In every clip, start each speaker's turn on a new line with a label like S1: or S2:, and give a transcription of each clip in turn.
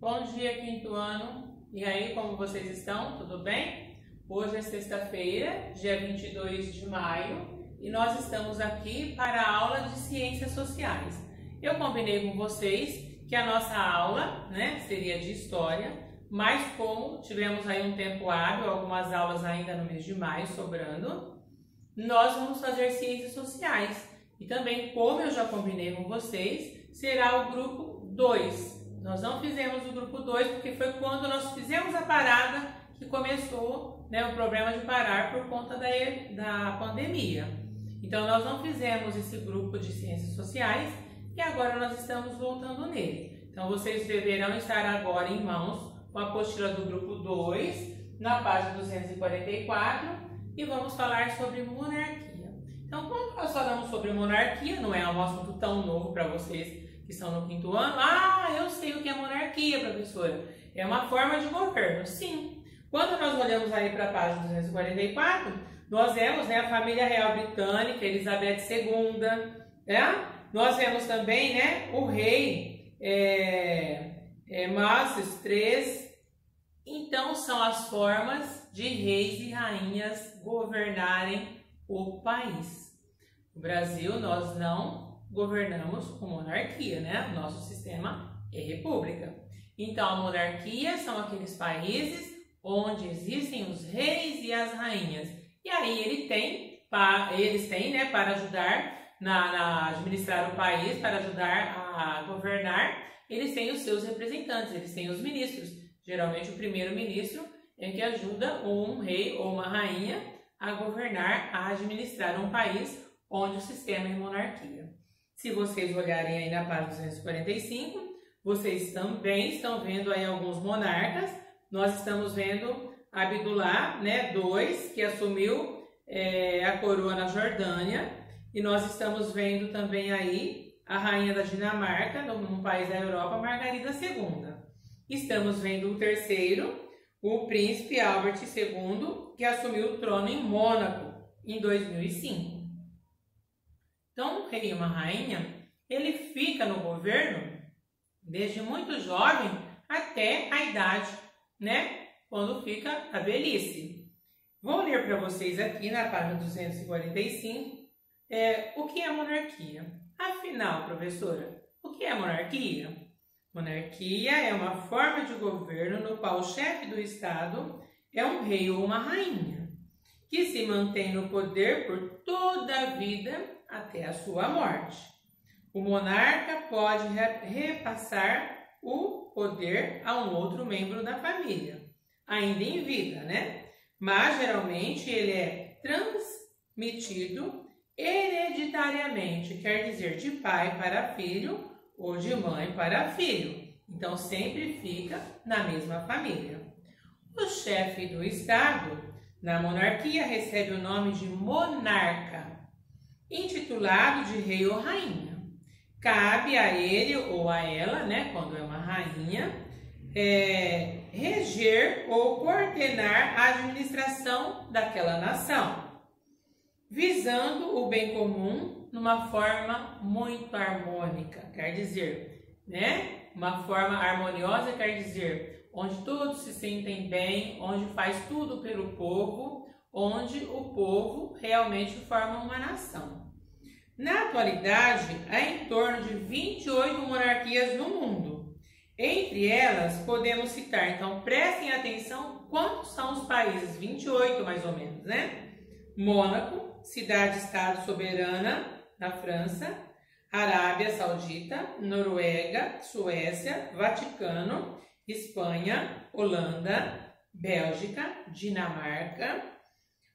S1: Bom dia, quinto ano. E aí, como vocês estão? Tudo bem? Hoje é sexta-feira, dia 22 de maio, e nós estamos aqui para a aula de Ciências Sociais. Eu combinei com vocês que a nossa aula, seria de História, mas como tivemos aí um tempo hábil, algumas aulas ainda no mês de maio sobrando, nós vamos fazer Ciências Sociais. E também, como eu já combinei com vocês, será o grupo 2. Nós não fizemos o grupo 2 porque foi quando nós fizemos a parada que começou o problema de parar por conta da pandemia. Então, nós não fizemos esse grupo de Ciências Sociais e agora nós estamos voltando nele. Então, vocês deverão estar agora em mãos com a apostila do grupo 2, na página 244, e vamos falar sobre monarquia. Então, quando nós falamos sobre monarquia, não é um assunto tão novo para vocês que estão no quinto ano. Eu sei o que é monarquia, professora. É uma forma de governo. Sim. Quando nós olhamos aí para a página 244, nós vemos a família real britânica, Elizabeth II, Nós vemos também o rei Masses III. Então, são as formas de reis e rainhas governarem o país. No Brasil, nós não governamos com monarquia, O nosso sistema é república. Então, a monarquia são aqueles países onde existem os reis e as rainhas. E aí eles têm para ajudar a administrar o país, para ajudar a governar, eles têm os seus representantes, eles têm os ministros. Geralmente o primeiro-ministro é que ajuda um rei ou uma rainha a governar, a administrar um país onde o sistema é monarquia. Se vocês olharem aí na página 245, vocês também estão vendo aí alguns monarcas. Nós estamos vendo Abdullah, II, que assumiu a coroa na Jordânia. E nós estamos vendo também aí a rainha da Dinamarca, num país da Europa, Margarida II. Estamos vendo o terceiro, o príncipe Albert II, que assumiu o trono em Mônaco em 2005. Então, um rei e uma rainha, ele fica no governo desde muito jovem até a idade, quando fica a velhice. Vou ler para vocês aqui na página 245 o que é monarquia. Afinal, professora, o que é monarquia? Monarquia é uma forma de governo no qual o chefe do Estado é um rei ou uma rainha, que se mantém no poder por toda a vida até a sua morte. O monarca pode repassar o poder a um outro membro da família, ainda em vida, Mas geralmente ele é transmitido hereditariamente, quer dizer, de pai para filho ou de mãe para filho. Então sempre fica na mesma família. O chefe do Estado na monarquia recebe o nome de monarca, intitulado de rei ou rainha. Cabe a ele ou a ela, quando é uma rainha, reger ou coordenar a administração daquela nação, visando o bem comum numa forma muito harmônica, quer dizer, uma forma harmoniosa quer dizer onde todos se sentem bem, onde faz tudo pelo povo, onde o povo realmente forma uma nação. Na atualidade, há em torno de 28 monarquias no mundo. Entre elas, podemos citar, então prestem atenção quantos são os países, 28 mais ou menos, Mônaco, cidade-estado soberana na França, Arábia Saudita, Noruega, Suécia, Vaticano, Espanha, Holanda, Bélgica, Dinamarca,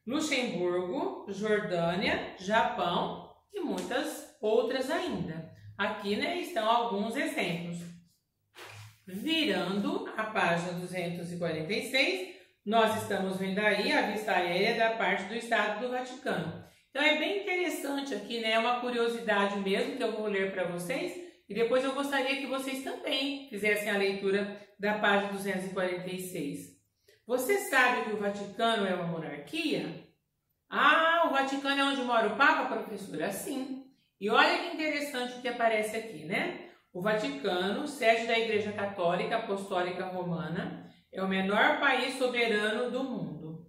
S1: Luxemburgo, Jordânia, Japão e muitas outras ainda. Aqui estão alguns exemplos. Virando a página 246, nós estamos vendo aí a vista aérea da parte do Estado do Vaticano. Então é bem interessante aqui, é uma curiosidade mesmo que eu vou ler para vocês e depois eu gostaria que vocês também fizessem a leitura da página 246. Você sabe que o Vaticano é uma monarquia? O Vaticano é onde mora o Papa, professora? Sim. E olha que interessante o que aparece aqui, O Vaticano, sede da Igreja Católica Apostólica Romana, é o menor país soberano do mundo.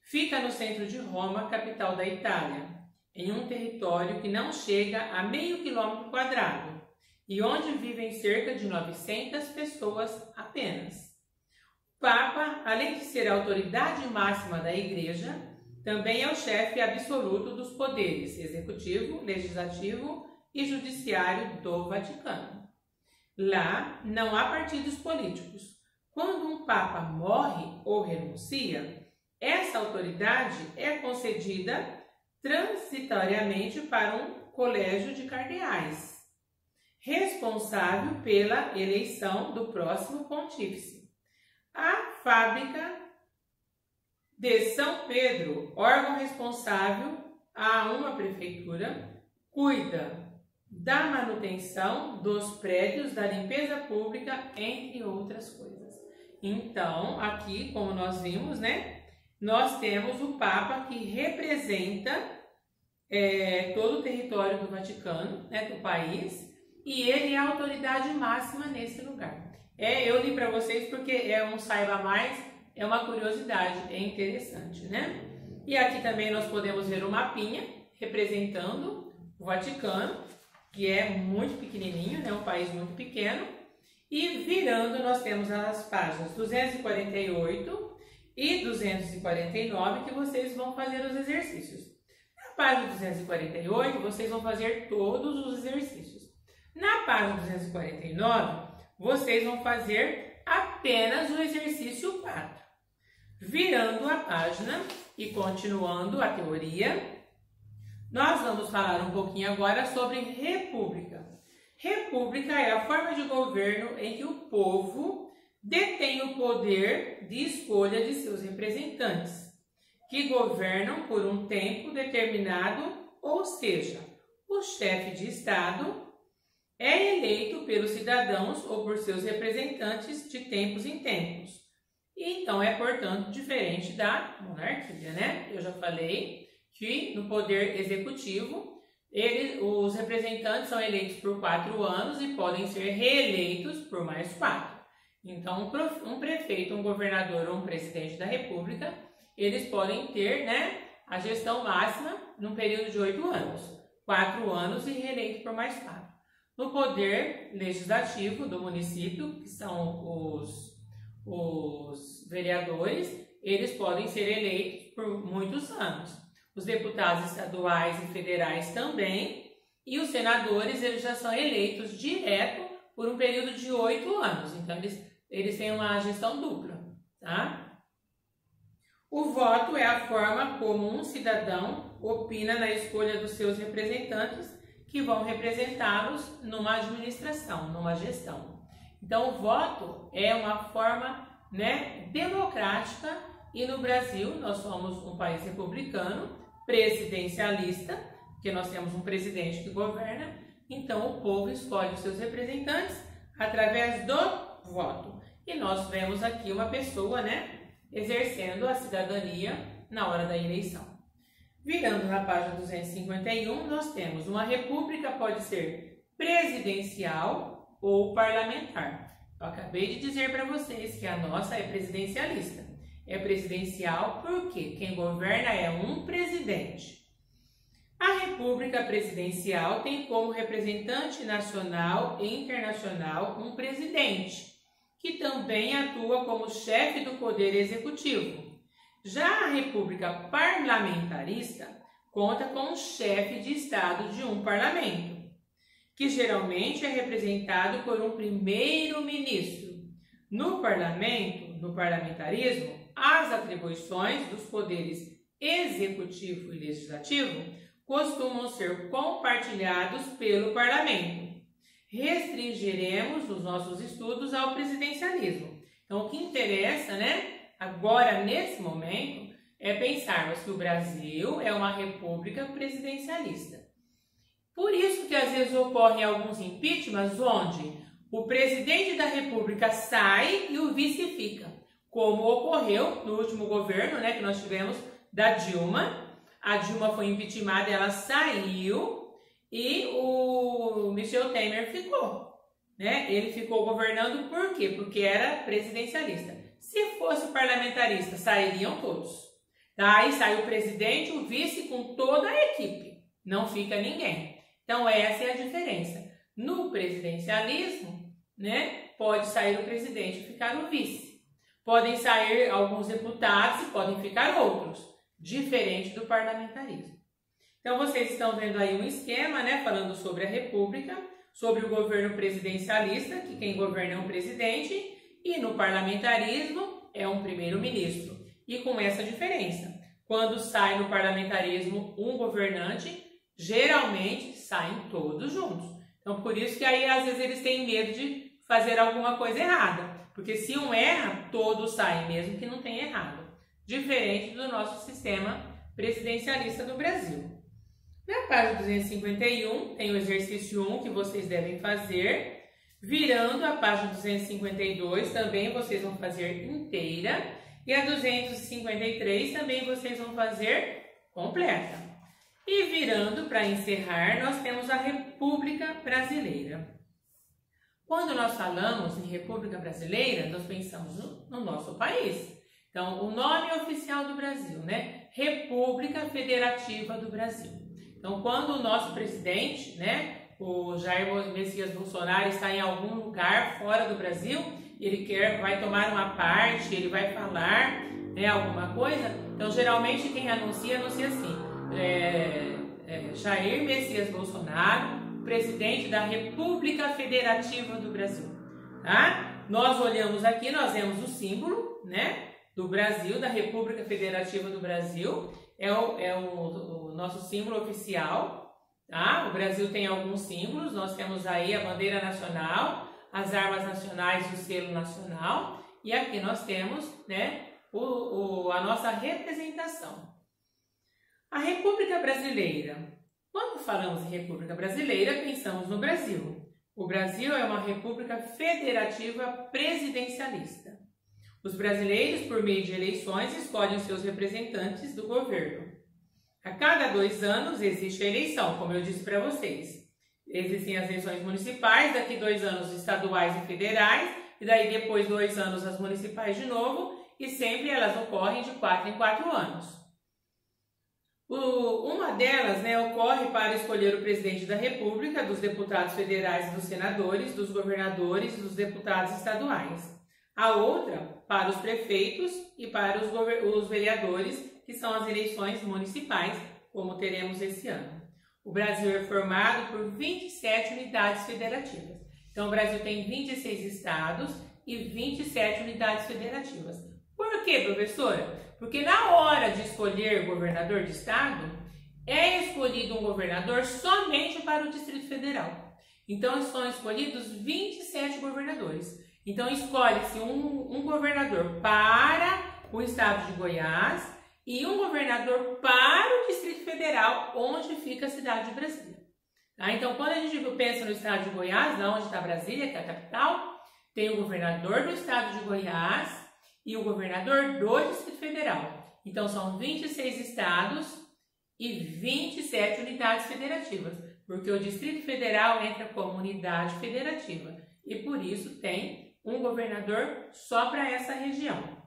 S1: Fica no centro de Roma, capital da Itália, em um território que não chega a meio quilômetro quadrado e onde vivem cerca de 900 pessoas apenas. O Papa, além de ser a autoridade máxima da Igreja, também é o chefe absoluto dos poderes executivo, legislativo e judiciário do Vaticano. Lá não há partidos políticos. Quando um Papa morre ou renuncia, essa autoridade é concedida transitoriamente para um colégio de cardeais, responsável pela eleição do próximo pontífice. A fábrica de São Pedro, órgão responsável a uma prefeitura, cuida da manutenção dos prédios, da limpeza pública, entre outras coisas. Então, aqui, como nós vimos, né, nós temos o Papa que representa todo o território do Vaticano, né, do país, e ele é a autoridade máxima nesse lugar. Eu li para vocês porque é um saiba mais, é uma curiosidade, é interessante, né? E aqui também nós podemos ver o mapinha representando o Vaticano, que é muito pequenininho, né, um país muito pequeno. E virando, nós temos as páginas 248 e 249 que vocês vão fazer os exercícios. Na página 248, vocês vão fazer todos os exercícios. Na página 249, vocês vão fazer apenas o exercício 4. Virando a página e continuando a teoria, nós vamos falar um pouquinho agora sobre república. República é a forma de governo em que o povo detém o poder de escolha de seus representantes, que governam por um tempo determinado, ou seja, o chefe de Estado é eleito pelos cidadãos ou por seus representantes de tempos em tempos. E então é, portanto, diferente da monarquia, né? Eu já falei que no poder executivo, os representantes são eleitos por 4 anos e podem ser reeleitos por mais 4. Então, um prefeito, um governador ou um presidente da república, eles podem ter, né, a gestão máxima num período de 8 anos. 4 anos e reeleito por mais 4. No poder legislativo do município, que são os vereadores, eles podem ser eleitos por muitos anos. Os deputados estaduais e federais também, e os senadores, eles já são eleitos direto por um período de 8 anos. Então, eles têm uma gestão dupla, tá? O voto é a forma como um cidadão opina na escolha dos seus representantes que vão representá-los numa administração, numa gestão. Então, o voto é uma forma, né, democrática, e no Brasil nós somos um país republicano, presidencialista, porque nós temos um presidente que governa, então o povo escolhe os seus representantes através do voto. E nós vemos aqui uma pessoa, né, exercendo a cidadania na hora da eleição. Virando na página 251, nós temos uma república pode ser presidencial ou parlamentar. Eu acabei de dizer para vocês que a nossa é presidencialista. É presidencial porque quem governa é um presidente. A república presidencial tem como representante nacional e internacional um presidente, que também atua como chefe do poder executivo. Já a república parlamentarista conta com um chefe de Estado de um parlamento, que geralmente é representado por um primeiro-ministro. No parlamentarismo, as atribuições dos poderes executivo e legislativo costumam ser compartilhados pelo parlamento. Restringiremos os nossos estudos ao presidencialismo. Então, o que interessa, né, agora, nesse momento, é pensarmos que o Brasil é uma república presidencialista. Por isso que às vezes ocorrem alguns impeachments onde o presidente da república sai e o vice fica, como ocorreu no último governo, né, que nós tivemos da Dilma. A Dilma foi impeachmentada, ela saiu e o Michel Temer ficou. né? Ele ficou governando por quê? Porque era presidencialista. Se fosse parlamentarista, sairiam todos. Daí sai o presidente, o vice com toda a equipe. Não fica ninguém. Então essa é a diferença. No presidencialismo, né, pode sair o presidente e ficar o vice. Podem sair alguns deputados e podem ficar outros. Diferente do parlamentarismo. Então vocês estão vendo aí um esquema, né, falando sobre a república, sobre o governo presidencialista, que quem governa é um presidente, e no parlamentarismo é um primeiro-ministro. E com essa diferença, quando sai no parlamentarismo um governante, geralmente saem todos juntos. Então por isso que aí às vezes eles têm medo de fazer alguma coisa errada, porque se um erra, todos saem, mesmo que não tenha errado. Diferente do nosso sistema presidencialista do Brasil. Na página 251, tem o exercício 1 que vocês devem fazer. Virando a página 252, também vocês vão fazer inteira. E a 253 também vocês vão fazer completa. E virando para encerrar, nós temos a República Brasileira. Quando nós falamos em República Brasileira, nós pensamos no nosso país. Então, o nome oficial do Brasil, né? República Federativa do Brasil. Então, quando o nosso presidente, né, o Jair Messias Bolsonaro está em algum lugar fora do Brasil, ele vai tomar uma parte, ele vai falar, né, alguma coisa, então geralmente quem anuncia assim, Jair Messias Bolsonaro, presidente da República Federativa do Brasil. Tá? Nós olhamos aqui, nós vemos o símbolo, né, do Brasil, da República Federativa do Brasil, é o nosso símbolo oficial, tá? O Brasil tem alguns símbolos, nós temos aí a bandeira nacional, as armas nacionais e o selo nacional, e aqui nós temos, né, a nossa representação. A República Brasileira. Quando falamos em República Brasileira, pensamos no Brasil. O Brasil é uma república federativa presidencialista. Os brasileiros, por meio de eleições, escolhem seus representantes do governo. A cada 2 anos existe a eleição, como eu disse para vocês. Existem as eleições municipais, daqui 2 anos estaduais e federais, e daí depois 2 anos as municipais de novo, e sempre elas ocorrem de 4 em 4 anos. Uma delas, né, ocorre para escolher o presidente da República, dos deputados federais e dos senadores, dos governadores e dos deputados estaduais. A outra para os prefeitos e para os vereadores, que são as eleições municipais, como teremos esse ano. O Brasil é formado por 27 unidades federativas. Então, o Brasil tem 26 estados e 27 unidades federativas. Por quê, professora? Porque na hora de escolher governador de estado, é escolhido um governador somente para o Distrito Federal. Então, são escolhidos 27 governadores. Então, escolhe-se um governador para o estado de Goiás e um governador para o Distrito Federal, onde fica a cidade de Brasília. Tá? Então, quando a gente pensa no estado de Goiás, lá onde está Brasília, que é a capital, tem o governador do estado de Goiás e o governador do Distrito Federal. Então, são 26 estados e 27 unidades federativas, porque o Distrito Federal entra como unidade federativa e, por isso, tem um governador só para essa região.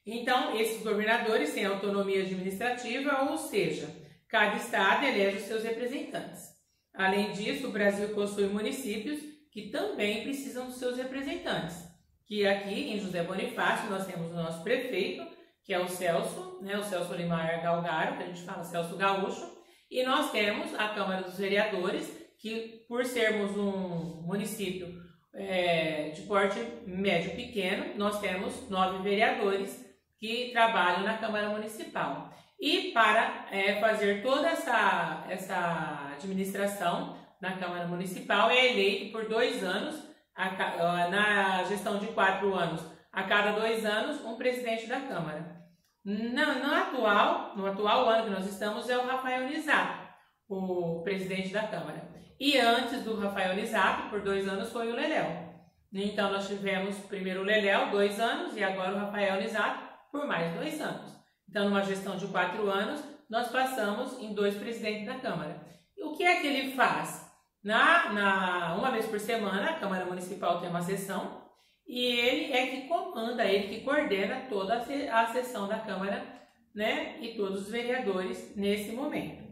S1: Então, esses governadores têm autonomia administrativa, ou seja, cada estado elege os seus representantes. Além disso, o Brasil possui municípios que também precisam dos seus representantes. Que aqui em José Bonifácio nós temos o nosso prefeito, que é o Celso, né, o Celso Limar Galgaro, que a gente fala Celso Gaúcho, e nós temos a Câmara dos Vereadores, que por sermos um município de porte médio pequeno, nós temos 9 vereadores que trabalham na Câmara Municipal. E para fazer toda essa administração na Câmara Municipal, é eleito por 2 anos, na gestão de 4 anos, a cada 2 anos, um presidente da Câmara. No atual ano que nós estamos, é o Rafael Nizzato, o presidente da Câmara. E antes do Rafael Nizzato, por 2 anos, foi o Leléu. Então, nós tivemos primeiro o Leléu, 2 anos, e agora o Rafael Nizzato, por mais 2 anos. Então, numa gestão de 4 anos, nós passamos em 2 presidentes da Câmara. E o que é que ele faz? Uma vez por semana, a Câmara Municipal tem uma sessão e ele é que comanda, ele que coordena toda a sessão da Câmara, né? E todos os vereadores nesse momento.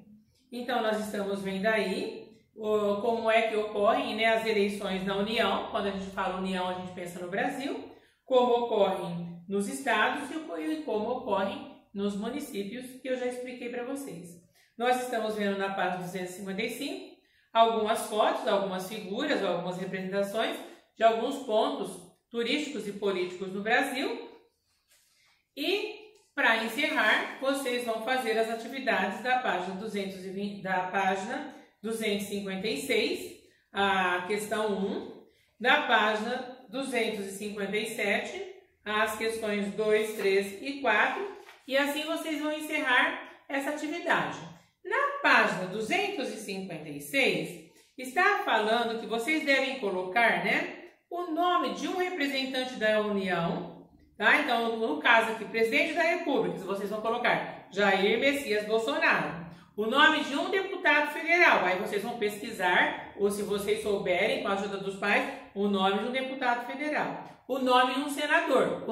S1: Então, nós estamos vendo aí como é que ocorrem, né, as eleições na União. Quando a gente fala União, a gente pensa no Brasil, como ocorrem nos estados e como ocorrem nos municípios, que eu já expliquei para vocês. Nós estamos vendo na página 255 algumas fotos, algumas figuras, algumas representações de alguns pontos turísticos e políticos no Brasil. E, para encerrar, vocês vão fazer as atividades da página 256, a questão 1, da página 257, as questões 2, 3 e 4, e assim vocês vão encerrar essa atividade. Na página 256, está falando que vocês devem colocar, né, o nome de um representante da União, tá? Então, no caso aqui, presidente da República, vocês vão colocar Jair Messias Bolsonaro. O nome de um deputado federal, aí vocês vão pesquisar, ou se vocês souberem, com a ajuda dos pais, o nome de um deputado federal. O nome de um senador,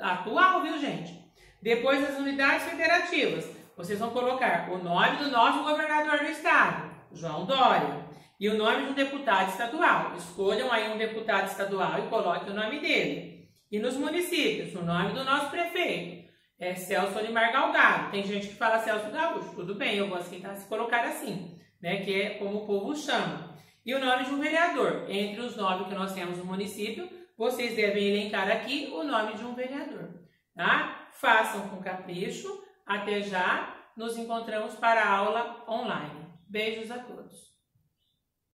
S1: atual, viu, gente? Depois das unidades federativas, vocês vão colocar o nome do nosso governador do estado, João Dória, e o nome de um deputado estadual. Escolham aí um deputado estadual e coloquem o nome dele. E nos municípios, o nome do nosso prefeito é Celso Olimar Galgado. Tem gente que fala Celso Gaúcho, tudo bem, eu vou aceitar se colocar assim, né, que é como o povo chama. E o nome de um vereador. Entre os 9 que nós temos no município, vocês devem elencar aqui o nome de um vereador, tá? Façam com capricho. Até já, nos encontramos para a aula online. Beijos a todos.